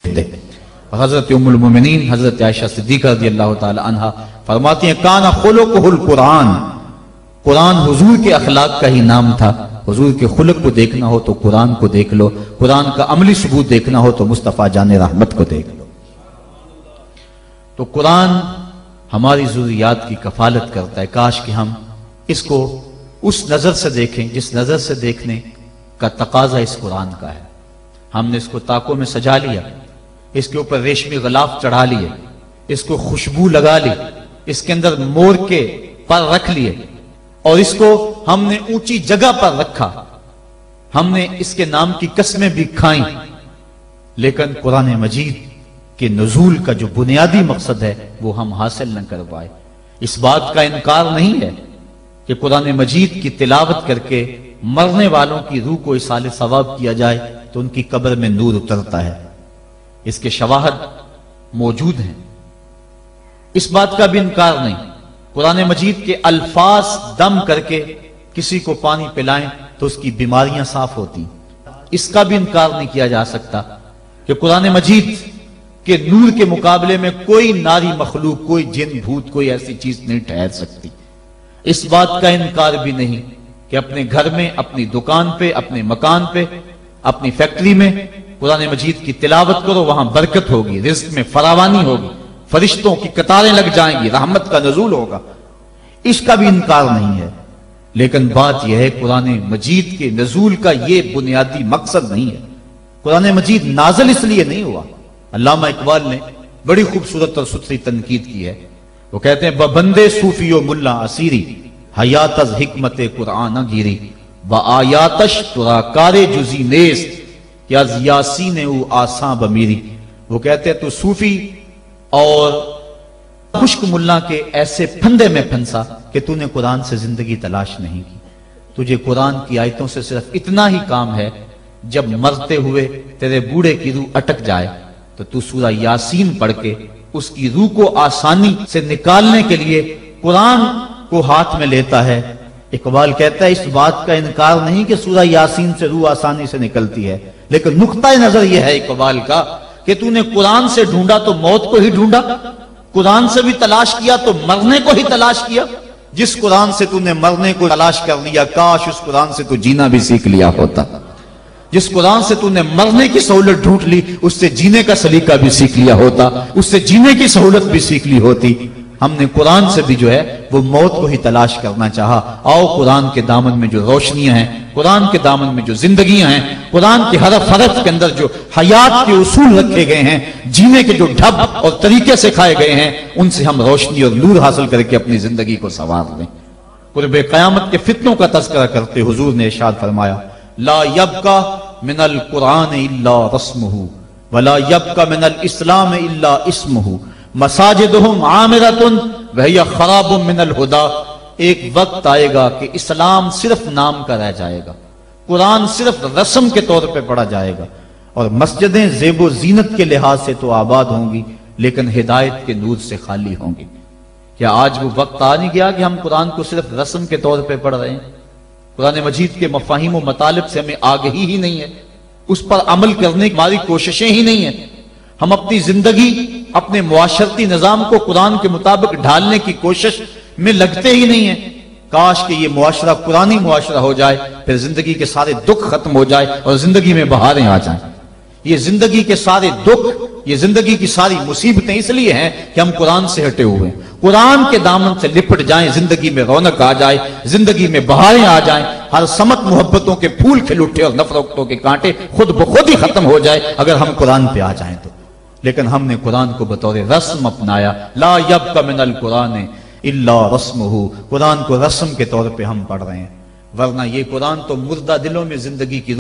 حضرت ام المومنین حضرت عائشہ صدیقہ رضی اللہ تعالی عنہا فرماتی ہیں کان خلقہ القرآن، قرآن حضور کے اخلاق کا ہی نام تھا۔ حضور کے خلق کو دیکھنا ہو تو قرآن کو دیکھ لو، قرآن کا عملی ثبوت دیکھنا ہو تو مصطفیٰ جان رحمت کو دیکھ لو۔ تو قرآن ہماری ضروریات کی کفالت کرتا ہے۔ کاش کہ ہم اس کو اس نظر سے دیکھیں جس نظر سے دیکھنے کا تقاضا اس قرآن کا ہے۔ ہم نے اس کو طاقوں میں سجا لیا، اس کے اوپر ریشمی غلاف چڑھا لیے، اس کو خوشبو لگا لی، اس کے اندر مور کے پر رکھ لیے اور اس کو ہم نے اونچی جگہ پر رکھا، ہم نے اس کے نام کی قسمیں بھی کھائیں، لیکن قرآن مجید کے نزول کا جو بنیادی مقصد ہے وہ ہم حاصل نہ کر پائے۔ اس بات کا انکار نہیں ہے کہ قرآن مجید کی تلاوت کر کے مرنے والوں کی روح کو اصال ثواب کیا جائے تو ان کی قبر میں نور اترتا ہے۔ اس کے شواہد موجود ہیں، اس بات کا بھی انکار نہیں۔ قرآن مجید کے الفاظ دم کر کے کسی کو پانی پلائیں تو اس کی بیماریاں صاف ہوتی، اس کا بھی انکار نہیں کیا جا سکتا کہ قرآن مجید کے نور کے مقابلے میں کوئی ناری مخلوق، کوئی جن بھوت، کوئی ایسی چیز نہیں ٹھہر سکتی۔ اس بات کا انکار بھی نہیں کہ اپنے گھر میں، اپنی دکان پہ، اپنے مکان پہ، اپنی فیکٹری میں قرآن مجید کی تلاوت کرو، وہاں برکت ہوگی، رزق میں فراوانی ہوگی، فرشتوں کی قطاریں لگ جائیں گی، رحمت کا نزول ہوگا، اس کا بھی انکار نہیں ہے۔ لیکن بات یہ ہے قرآن مجید کے نزول کا یہ بنیادی مقصد نہیں ہے۔ قرآن مجید نازل اس لیے نہیں ہوا۔ علامہ اقبال نے بڑی خوبصورت اور ستھری تنقید کی ہے، وہ کہتے ہیں بندے صوفی و ملا اسیری حیات از حکمت قرآن گیری با آیاتش ترا کار جزی نیست کہ از یاسین او آساں بمیری۔ وہ کہتے ہیں تو صوفی اور خشک ملا کے ایسے پھندے میں پھنسا کہ تو نے قرآن سے زندگی تلاش نہیں کی، تجھے قرآن کی آیتوں سے صرف اتنا ہی کام ہے، جب مرتے ہوئے تیرے بوڑھے کی روح اٹک جائے تو سورہ یاسین پڑھ کے اس کی روح کو آسانی سے نکالنے کے لیے قرآن کو ہاتھ میں لیتا ہے۔ اقبال کہتا ہے اس بات کا انکار نہیں کہ سورہ یاسین سے روح آسانی سے نکلتی ہے، لیکن نقطہ نظر یہ ہے اقبال کا کہ تو نے قرآن سے ڈھونڈا تو موت کو ہی ڈھونڈا، قرآن سے بھی تلاش کیا تو مرنے کو ہی تلاش کیا۔ جس قرآن سے تو نے مرنے کو تلاش کر لیا، کاش اس قرآن سے تو جینا بھی سیکھ لیا ہوتا۔ جس قرآن سے تو نے مرنے کی سہولت ڈھونڈ لی، اس سے جینے کا سلیقہ بھی سیکھ لیا ہوتا، اس سے جینے کی سہولت بھی سیکھ لی ہوتی۔ ہم نے قرآن سے بھی جو ہے وہ موت کو ہی تلاش کرنا چاہا۔ آؤ قرآن کے دامن میں جو روشنیاں ہیں، قرآن کے دامن میں جو زندگیاں ہیں، قرآن کے حرف حرف کے اندر جو حیات کے اصول رکھے گئے ہیں، جینے کے جو ڈھب اور طریقے سکھائے گئے ہیں، ان سے ہم روشنی اور نور حاصل کر کے اپنی زندگی کو سنوار لیں۔ قرب قیامت کے فتنوں کا تذکرہ کرتے حضور نے ارشاد فرمایا لا یبقى من القرآن الا رسمه ولا يبقى من الاسلام الا اسمه مساجدهم عامرة وهي خراب من الهدى۔ ایک وقت آئے گا کہ اسلام صرف نام کا رہ جائے گا، قرآن صرف رسم کے طور پہ پڑھا جائے گا، اور مسجدیں زیب و زینت کے لحاظ سے تو آباد ہوں گی لیکن ہدایت کے نور سے خالی ہوں گی۔ کیا آج وہ وقت آ نہیں گیا کہ ہم قرآن کو صرف رسم کے طور پہ پڑھ رہے ہیں؟ قرآن مجید کے مفاہیم و مطالب سے ہمیں آگہی ہی نہیں ہے، اس پر عمل کرنے کی ہماری کوششیں ہی نہیں ہیں۔ ہم اپنی زندگی، اپنے معاشرتی نظام کو قرآن کے مطابق ڈھالنے کی کوشش میں لگتے ہی نہیں ہیں۔ کاش کہ یہ معاشرہ قرآنی معاشرہ ہو جائے، پھر زندگی کے سارے دکھ ختم ہو جائے اور زندگی میں بہاریں آ جائیں۔ یہ زندگی کے سارے دکھ، یہ زندگی کی ساری مصیبتیں اس لیے ہیں کہ ہم قرآن سے ہٹے ہوئے ہیں۔ قرآن کے دامن سے لپٹ جائیں، زندگی میں رونق آ جائے، زندگی میں بہاریں آ جائیں، ہر سمت محبتوں کے پھول کھل اٹھے اور نفرتوں کے کانٹے خود بخود ہی ختم ہو جائے اگر ہم قرآن پہ آ جائیں تو۔ لیکن ہم نے قرآن کو بطور رسم اپنایا، لا یبقى من القرآن الا رسمه، قرآن کو رسم کے طور پہ ہم پڑھ رہے ہیں، ورنہ یہ قرآن تو مردہ دلوں میں زندگی کی